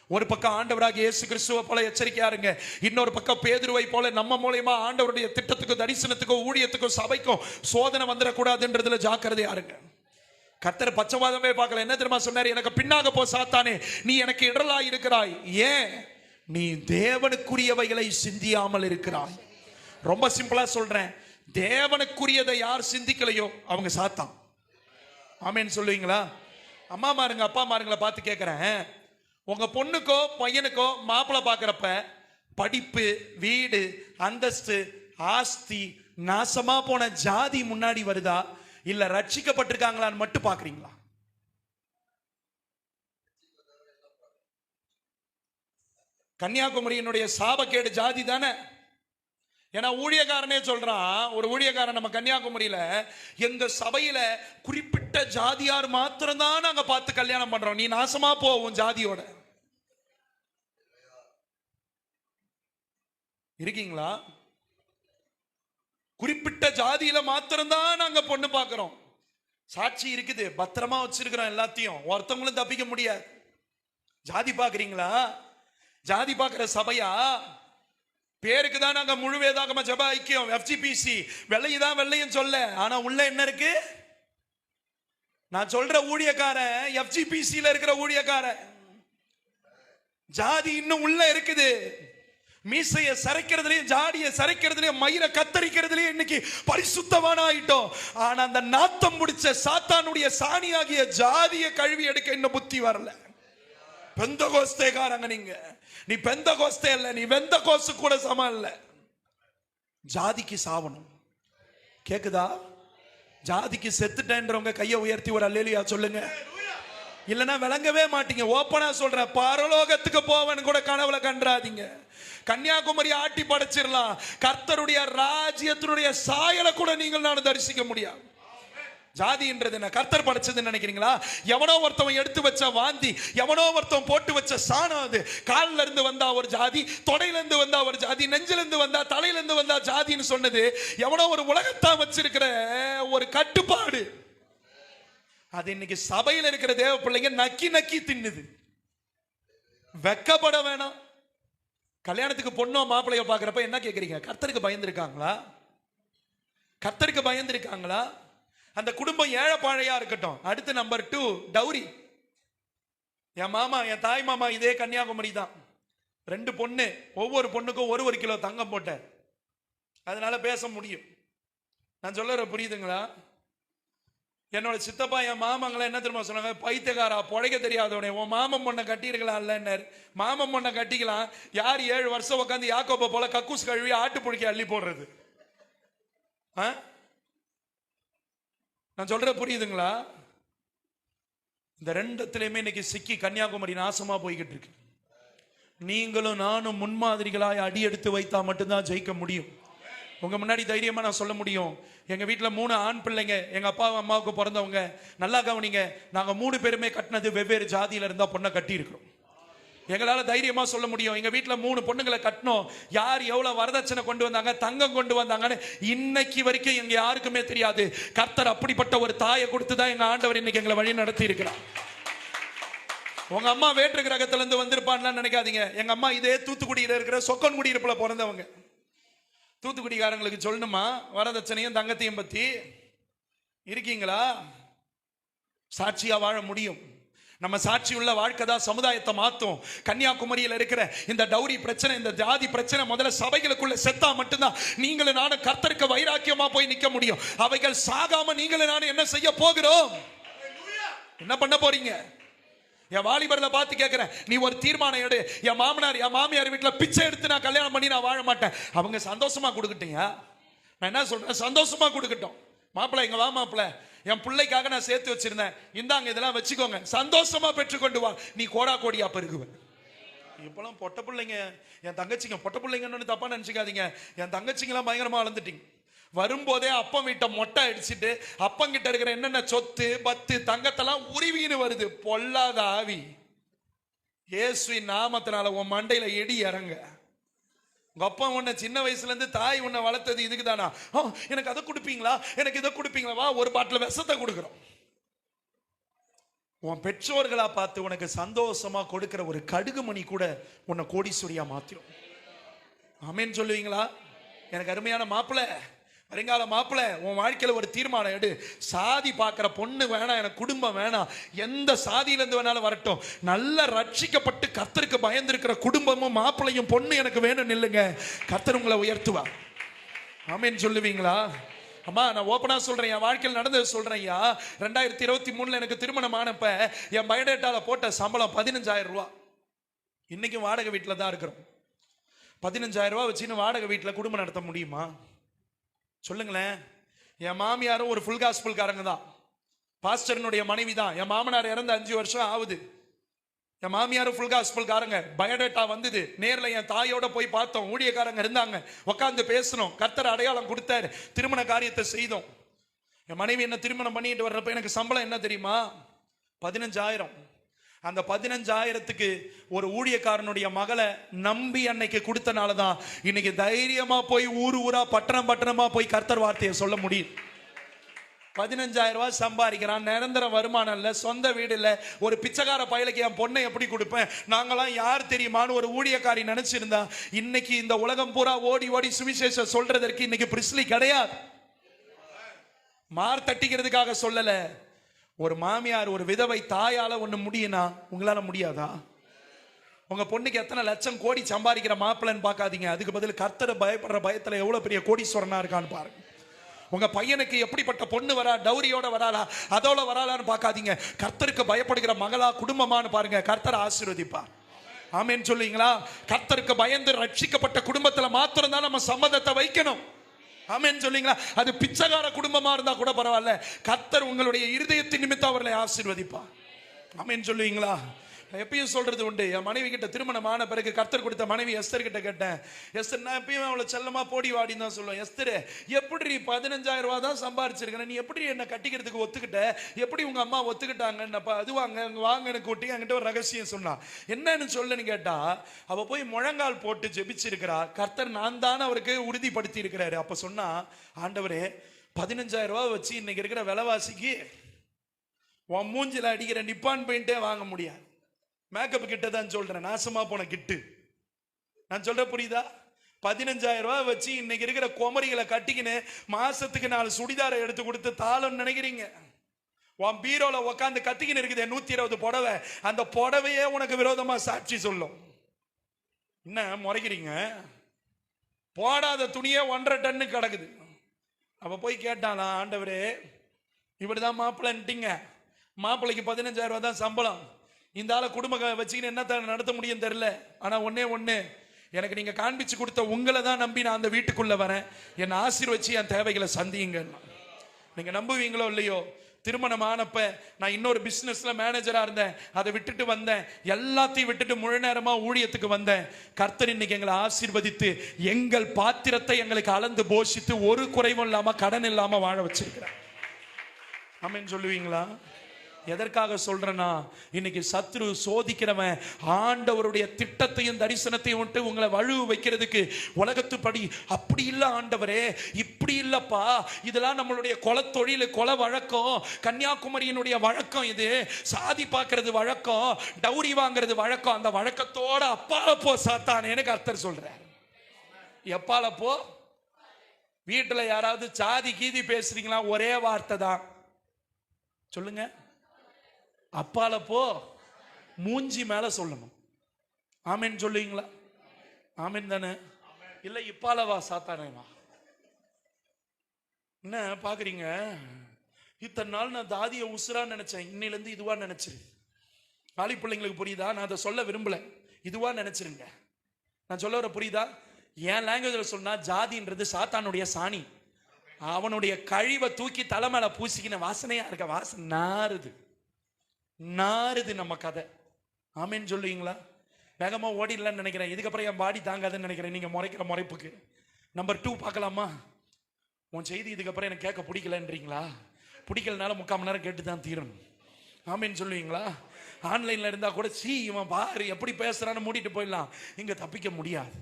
ஒரு பக்கம் ஆண்டவராக இயேசு கிறிஸ்துவை போல எச்சரிக்கையா இருங்க, இன்னொரு பக்கம் பேதுருவை போல நம்ம மூலமா ஆண்டவருடைய திட்டத்துக்கும் தரிசனத்துக்கும் ஊழியத்துக்கும் சபைக்கும் சோதனை வந்துடக்கூடாதுன்றதுல ஜாக்கிரதையா இருங்க. கர்த்தர் பச்சைவாதமே பார்க்கல. என்ன தெரியுமா சொன்னார்? எனக்கு பின்னாக போ சாத்தானே, நீ எனக்கு இடரலாய் இருக்கிறாய். ஏன்? நீ தேவனுக்குரியவைகளை சிந்தியாமல் இருக்கிறாய். ரொம்ப சிம்பிளா சொல்றேன், தேவனுக்குரியதை யார் சிந்திக்கலையோ அவங்க சாத்தான். ஆமேன்னு சொல்லுவீங்களா? அம்மா மாருங்க அப்பா மாருங்களை பார்த்து கேட்கிறேன், உங்க பொண்ணுக்கோ பையனுக்கோ மாப்பிள்ளை பார்க்கறப்ப படிப்பு, வீடு, அந்தஸ்து, ஆஸ்தி, நாசமா போன ஜாதி முன்னாடி வருதா, இல்ல ரட்சிக்கப்பட்டிருக்காங்களான்னு மட்டும் பாக்குறீங்களா? கன்னியாகுமரியினுடைய சாபக்கேடு ஜாதி தானே. ஏன்னா ஊழியக்காரனே சொல்றான், ஒரு ஊழியக்காரன் நம்ம கன்னியாகுமரியில, எங்க சபையில குறிப்பிட்ட ஜாதியார் மாத்திரம் தான் நாங்க பார்த்து கல்யாணம் பண்றோம், நீ நாசமா போவோம் ஜாதியோட. இருக்கீங்களா? குறிப்பிட்ட ஜாதியில மாத்திரம் தான் நாங்க பொண்ணு பார்க்கிறோம். சாட்சி இருக்குது, பத்திரமா வச்சிருக்கிறோம் எல்லாத்தையும், ஒருத்தவங்களும் தப்பிக்க முடியாது. ஜாதி பாக்குறீங்களா? ஜாதி பார்க்கிற சபையா? பேருக்கு தான் நாங்க முழு வேதாகம ஜெப ஐக்கியம் FGPC, வெள்ளையுதான் வெள்ளையும் சொல்ல, ஆனா உள்ள என்ன இருக்கு? நான் சொல்ற ஊழியக்காரன் FGPCல இருக்கிற ஊழியக்காரன். ஜாதி இன்னும் உள்ள இருக்குது. மீசைய சரைக்கிறதுலயும் ஜாடிய சரைக்கிறதுலயும் மயிரை கத்தரிக்கிறதுலயும் இன்னைக்கு பரிசுத்தமான ஆயிட்டோம். ஆனா அந்த நாத்தம் முடிச்ச சாத்தானுடைய சாணியாகிய ஜாதிய கழுவி எடுக்க இன்னும் புத்தி வரல. பெந்தகோஸ்தேகாரங்க நீங்க, நீ பெந்தகோஸ்தே இல்ல, நீ வெந்தகோஸ்து கூட சமம் இல்ல. ஜாதிக்கு சாவணும். கேக்குதா? ஜாதிக்கு செத்துட்டேன்றவங்க கையை உயர்த்தி ஒரு அல்லேலூயா சொல்லுங்க. இல்லனா விளங்கவே மாட்டீங்க. ஓப்பனா சொல்றேன், பரலோகத்துக்கு போவன்னு கூட கனவுல கண்டாதீங்க. கன்னியாகுமரி ஆட்டி படைச்சிடலாம், கர்த்தருடைய ராஜ்யத்தினுடைய சாயலை கூட நீங்கள் நான் தரிசிக்க முடியாது. ஜாதின்றது என்ன? கர்த்தர் படைச்சதுன்னு நினைக்கிறீங்களா? எவனோ ஒருத்தவன் எடுத்து வச்ச வாந்தி, எவனோ ஒருத்தவன் போட்டு வச்ச சாணம். அது காலில இருந்து வந்தா ஒரு ஜாதி, தொடையில இருந்து வந்தா ஒரு ஜாதி, நெஞ்சில இருந்து வந்தா, தலையில இருந்து வந்தா ஜாதின்னு சொன்னது எவனோ ஒரு உலகத்தான் வச்சிருக்கிற ஒரு கட்டுப்பாடு. அது இன்னைக்கு சபையில் இருக்கிற தேவ பிள்ளைங்க நக்கி நக்கி தின்னுது. வெக்கப்பட வேணாம். கல்யாணத்துக்கு பொண்ணோ மாப்பிள்ளையோ பார்க்கிறப்ப என்ன கேட்குறீங்க? கர்த்தருக்கு பயந்துருக்காங்களா? கர்த்தருக்கு பயந்துருக்காங்களா? அந்த குடும்பம் ஏழைப்பாழையா இருக்கட்டும். அடுத்து நம்பர் 2, டவுரி. என் மாமா, என் தாய் மாமா இதே கன்னியாகுமரி தான். 2 பொண்ணு, ஒவ்வொரு பொண்ணுக்கும் 1 கிலோ தங்கம் போட்ட, அதனால பேச முடியும். நான் சொல்ல புரியுதுங்களா? என்னோட சித்தப்பா என் மாமங்களை என்ன தெரியுமா சொன்னாங்க? பைத்தியக்காரா, பொழைக்க தெரியாதவனே, உன் மாமன் பொண்ணை கட்டியிருக்கலாம் இல்லைன்னாரு. மாமன் பொண்ணை கட்டிக்கலாம். யார் 7 வருஷம் உட்காந்து யாக்கோபை போல கக்கூஸ் கழுவி ஆட்டு புடிக்க அள்ளி போடுறது? நான் சொல்ற புரியுதுங்களா? இந்த 2த்துலயுமே இன்னைக்கு சிக்கி கன்னியாகுமரி நாசமா போய்கிட்டு இருக்கு. நீங்களும் நானும் முன்மாதிரிகளாய் அடி எடுத்து வைத்தா மட்டும்தான் ஜெயிக்க முடியும். உங்க முன்னாடி தைரியமா நான் சொல்ல முடியும். எங்க வீட்டுல 3 ஆண் பிள்ளைங்க, எங்க அப்பா அம்மாவுக்கு பிறந்தவங்க. நல்லா கவனிங்க, நாங்க 3 பேருமே கட்டினது வெவ்வேறு ஜாதியில இருந்தா பொண்ணை கட்டி இருக்கிறோம். எங்களால தைரியமா சொல்ல முடியும், எங்க வீட்டுல 3 பொண்ணுங்களை கட்டணும். யார் எவ்வளவு வரதட்சணை கொண்டு வந்தாங்க, தங்கம் கொண்டு வந்தாங்கன்னு இன்னைக்கு வரைக்கும் எங்க யாருக்குமே தெரியாது. கர்த்தர் அப்படிப்பட்ட ஒரு தாயை கொடுத்துதான் எங்க ஆண்டவர் இன்னைக்கு எங்களை வழி நடத்தி இருக்கிறார். உங்க அம்மா வேற்று கிரகத்துல இருந்து வந்திருப்பான்னு நினைக்காதீங்க. எங்க அம்மா இதே தூத்துக்குடியில இருக்கிற சொக்கன் குடியிருப்புல பிறந்தவங்க. தூத்துக்குடிக்காரங்களுக்கு சொல்லணுமா வரதட்சணையும் தங்கத்தையும் பத்தி? இருக்கீங்களா? சாட்சியா வாழ முடியும். நம்ம சாட்சி உள்ள வாழ்க்கை தான் சமுதாயத்தை மாத்தும். கன்னியாகுமரியில் இருக்கிற இந்த டவுரி பிரச்சனை, இந்த ஜாதி பிரச்சனை முதல்ல சபைகளுக்குள்ள செத்தா மட்டும்தான் நீங்களும் நானும் கர்த்தருக்கு வைராக்கியமா போய் நிக்க முடியும். அவைகள் சாகாம நீங்களும் நானும் என்ன செய்ய போகிறோம்? என்ன பண்ண போறீங்க? என் வாலிபர்ல பார்த்து கேட்கிறேன், நீ ஒரு தீர்மானம் எடு. என் மாமனார் என் மாமியார் வீட்டுல பிச்சை எடுத்து நான் கல்யாணம் பண்ணி நான் வாழ மாட்டேன். அவங்க சந்தோஷமா கொடுக்கட்டீங்க. நான் என்ன சொல்றேன்? சந்தோஷமா கொடுக்கட்டும். மாப்பிள்ளை இங்க வா, மாப்பிள்ளை என் பிள்ளைக்காக நான் சேர்த்து வச்சிருந்தேன், இந்தாங்க இதெல்லாம் வச்சுக்கோங்க, சந்தோஷமா பெற்றுக்கொண்டு வா, நீ கோடா கோடியா பெருகுவ. இப்பெல்லாம் பொட்ட பிள்ளைங்க, என் தங்கச்சிங்க பொட்ட பிள்ளைங்கன்னு தப்பா நினைச்சுக்காதீங்க. என் தங்கச்சிங்கெல்லாம் பயங்கரமா வளர்ந்துட்டீங்க. வரும்போதே அப்பம் வீட்டை மொட்டை அடிச்சுட்டு அப்பங்கிட்ட இருக்கிற என்னென்ன சொத்து பத்து தங்கத்தெல்லாம் உருவின்னு வருது. பொல்லாத ஆவி, இயேசுவின் நாமத்தினால உன் மண்டையில எடி இறங்க. உங்க அப்பா உன்னை சின்ன வயசுல இருந்து தாய் உன்னை வளர்த்தது இதுக்கு தானா? எனக்கு அதை கொடுப்பீங்களா, எனக்கு இதை கொடுப்பீங்களா? வா ஒரு பாட்டில் விஷத்தை கொடுக்குறோம். உன் பெற்றோர்களா பார்த்து உனக்கு சந்தோஷமா கொடுக்கிற ஒரு கடுகுமணி கூட உன்னை கோடீஸ்வரியா மாத்திரும். ஆமேன்னு சொல்லுவீங்களா? எனக்கு அருமையான மாப்பிள்ளை, வருங்கால மாப்பிள்ளை, உன் வாழ்க்கையில ஒரு தீர்மானம் எடு. சாதி பார்க்கிற பொண்ணு வேணாம், எனக்கு குடும்பம் வேணாம், எந்த சாதியிலிருந்து வேணாலும் வரட்டும், நல்ல ரட்சிக்கப்பட்டு கர்த்தருக்கு பயந்திருக்கிற குடும்பமும் மாப்பிள்ளையும் பொண்ணு எனக்கு வேணும். நில்லுங்க, கர்த்தர் உங்களை உயர்த்துவா. ஆமேன்னு சொல்லுவீங்களா? அம்மா, நான் ஓப்பனா சொல்றேன், என் வாழ்க்கையில் நடந்தது சொல்றேன். 2023 எனக்கு திருமணம் ஆனப்ப என் பயோடேட்டால போட்ட சம்பளம் 15,000 ரூபா. இன்னைக்கும் வாடகை வீட்டில் தான் இருக்கிறோம். 15,000 ரூபா வச்சுன்னு வாடகை வீட்டில் குடும்பம் நடத்த முடியுமா? சொல்லுங்களேன். என் மாமியாரும் ஒரு ஃபுல் காஸ்பல்காரங்க தான், பாஸ்டர்னுடைய மனைவி தான். என் மாமனார் இறந்து 5 வருஷம் ஆகுது. என் மாமியாரும் ஃபுல் காஸ்பல்காரங்க. பயோடேட்டா வந்தது, நேரில் என் தாயோட போய் பார்த்தோம், ஊழியக்காரங்க இருந்தாங்க, உட்காந்து பேசணும், கர்த்தர் அடையாளம் கொடுத்தாரு, திருமண காரியத்தை செய்தோம். என் மனைவி என்ன திருமணம் பண்ணிட்டு வர்றப்ப எனக்கு சம்பளம் என்ன தெரியுமா? 15,000. அந்த 15,000த்துக்கு ஒரு ஊழியக்காரனுடைய மகளை நம்பி அன்னைக்கு கொடுத்தனால தான் இன்னைக்கு தைரியமா போய் ஊர் ஊரா பட்டணம் பட்டணமா போய் கர்த்தர் வார்த்தையை சொல்ல முடியும். 15,000 ரூபாய் சம்பாதிக்கிறான், நிரந்தர வருமானம் இல்லை, சொந்த வீடு இல்லை, ஒரு பிச்சைக்கார பயலுக்கு என் பொண்ணை எப்படி கொடுப்பேன், நாங்களாம் யார் தெரியுமான்னு ஒரு ஊழியக்காரி நினைச்சிருந்தா இன்னைக்கு இந்த உலகம் பூரா ஓடி ஓடி சுவிசேஷம் சொல்றதற்கு இன்னைக்கு பிரிஸ்லி கிடையாது. மார் தட்டிக்கிறதுக்காக சொல்லல. ஒரு மாமியார், ஒரு விதவை தாயால ஒண்ணு முடியும்னா உங்களால முடியாதா? உங்க பொண்ணுக்கு எத்தனை லட்சம் கோடி சம்பாதிக்கிற மாப்பிள்ளைன்னு பார்க்காதீங்க, அதுக்கு பதில் கர்த்தரை பயப்படுற பயத்துல எவ்வளவு பெரிய கோடீஸ்வரனா இருக்கான்னு பாருங்க. உங்க பையனுக்கு எப்படிப்பட்ட பொண்ணு வரா, டௌரியோட வராளா, அதோட வராளான்னு பார்க்காதீங்க, கர்த்தருக்கு பயப்படுகிற மகளா குடும்பமானு பாருங்க, கர்த்தர் ஆசீர்வதிப்பார். ஆமேன்னு சொல்லுவீங்களா? கர்த்தருக்கு பயந்து ரட்சிக்கப்பட்ட குடும்பத்துல மாத்திரம் தான் நம்ம சம்மதத்தை வைக்கணும். ஆமேன்னு சொல்லுவீங்களா? அது பிச்சைக்கார குடும்பமா இருந்தா கூட பரவாயில்ல, கர்த்தர் உங்களுடைய இருதயத்தின் நிமித்தம் அவர்களை ஆசீர்வதிப்பார். ஆமேன்னு சொல்லுவீங்களா? எப்பயும் சொல்றது உண்டு. என் மனைவி கிட்ட திருமணம் ஆன பிறகு கர்த்தர் கொடுத்த மனைவி எஸ்தர் கிட்ட கேட்டேன். எஸ்தர், நான் எப்பயும் அவளை செல்லமா போடி வாடின்னு தான் சொல்லுவேன். எஸ்தர், எப்படி 15,000 ரூபா தான் சம்பாரிச்சிருக்கேன், நீ எப்படி என்ன கட்டிக்கிறதுக்கு ஒத்துக்கிட்ட, எப்படி உங்க அம்மா ஒத்துக்கிட்டாங்கன்னப்ப அது வாங்க எனக்கு ஒட்டி என்கிட்ட ஒரு ரகசியம் சொன்னா. என்னன்னு சொல்லுன்னு கேட்டா, அவ போய் முழங்கால் போட்டு ஜெபிச்சிருக்கிறா, கர்த்தர் நான் தானே அவருக்கு உறுதிப்படுத்தி இருக்கிறாரு. அப்ப சொன்னா, ஆண்டவரே 15,000 ரூபா வச்சு இன்னைக்கு இருக்கிற விலைவாசிக்கு உன் மூஞ்சில அடிக்கிற நிப்பான் பெயிண்டே வாங்க முடியாது. மேக்கப் கிட்ட தான் சொல்றேன், நாசமா போன கிட்டு. நான் சொல்ற புரியுதா? 15,000 ரூபாய் வச்சு இன்னைக்கு இருக்கிற குமரிகளை கட்டிக்கின்னு மாசத்துக்கு 4 சுடிதாரை எடுத்து கொடுத்து தாளம் நினைக்கிறீங்க. உன் பீரோல உட்காந்து கத்திக்கின்னு இருக்குது 120 புடவை, அந்த புடவையே உனக்கு விரோதமா சாட்சி சொல்லும். என்ன முறைக்கிறீங்க? போடாத துணியே 1.5 டன்னு கிடக்குது. அவ போய் கேட்டானா, ஆண்டவரே இப்படிதான் மாப்பிள்ளைன்ட்டீங்க, மாப்பிள்ளைக்கு 15,000 ரூபாய் தான் சம்பளம், இந்த ஆளை குடும்ப வச்சுக்கின்னு என்ன நடத்த முடியும் தெரியல, ஆனா ஒண்ணே எனக்கு நீங்க காண்பிச்சு கொடுத்த உங்களை தான் நம்பி நான் அந்த வீட்டுக்குள்ள வரேன், என்னை ஆசீர்வச்சு என் தேவைகளை சந்தியுங்க. நீங்க நம்புவீங்களோ இல்லையோ, திருமணம் ஆனப்ப நான் இன்னொரு பிசினஸ்ல மேனேஜரா இருந்தேன், அதை விட்டுட்டு வந்தேன், எல்லாத்தையும் விட்டுட்டு முழு நேரமா ஊழியத்துக்கு வந்தேன். கர்த்தர் இன்னைக்கு எங்களை ஆசீர்வதித்து எங்கள் பாத்திரத்தை எங்களுக்கு அளந்து போஷித்து ஒரு குறைவும் இல்லாம கடன் இல்லாம வாழ வச்சிருக்கிறார். ஆமென் சொல்லுவீங்களா? எதற்காக சொல்றேன்னா, இன்னைக்கு சத்ரு சோதிக்கிறவன் ஆண்டவருடைய திட்டத்தையும் தரிசனத்தையும் விட்டு உங்களை வழுவு வைக்கிறதுக்கு உலகத்துப்படி அப்படி இல்லை ஆண்டவரே, இப்படி இல்லப்பா, இதெல்லாம் நம்மளுடைய கொலத்தொழில், கொலை வழக்கம், கன்னியாகுமரியினுடைய வழக்கம், இது சாதி பார்க்கறது வழக்கம், டௌரி வாங்கிறது வழக்கம், அந்த வழக்கத்தோட அப்பால போ சாத்தானேன்னு கர்த்தர் சொல்றார். எப்பால போ? வீட்டுல யாராவது சாதி கீதி பேசுறீங்களா? ஒரே வார்த்தை தான் சொல்லுங்க, அப்பால போ. மூஞ்சி மேல சொல்லணும். ஆமென் சொல்லுவீங்களா? ஆமென் தானே? இல்ல இப்பால வா சாத்தானே வா. என்ன பாக்குறீங்க? இத்தனை நாள் நான் தாதிய உசுரா நினைச்சேன், இன்னையில இருந்து இதுவா நினைச்சிரு. காலி பிள்ளைங்களுக்கு புரியுதா? நான் அதை சொல்ல விரும்பல, இதுவா நினைச்சிருங்க. நான் சொல்ல வர புரியுதா? என் லாங்குவேஜ்ல சொன்னா, ஜாதின்றது சாத்தானுடைய சாணி, அவனுடைய கழிவை தூக்கி தலை மேல பூசிக்கின வாசனையா இருக்க, வாசனை நாறுது நம்ம கதை. ஆமேன்னு சொல்லுவீங்களா? வேகமா ஓடிடலான்னு நினைக்கிறேன், இதுக்கப்புறம் என் பாடி தாங்காதுன்னு நினைக்கிறேன் நீங்க முறைக்கிற முறைப்புக்கு. நம்பர் 2 பார்க்கலாமா? உன் செய்தி இதுக்கப்புறம் எனக்கு கேட்க பிடிக்கலன்றீங்களா? பிடிக்கலனால 3/4 மணி நேரம் கேட்டு தான் தீரணும். ஆமேன்னு சொல்லுவீங்களா? ஆன்லைன்ல இருந்தா கூட, இவன் பாரு எப்படி பேசுறான்னு மூடிட்டு போயிடலாம், இங்க தப்பிக்க முடியாது.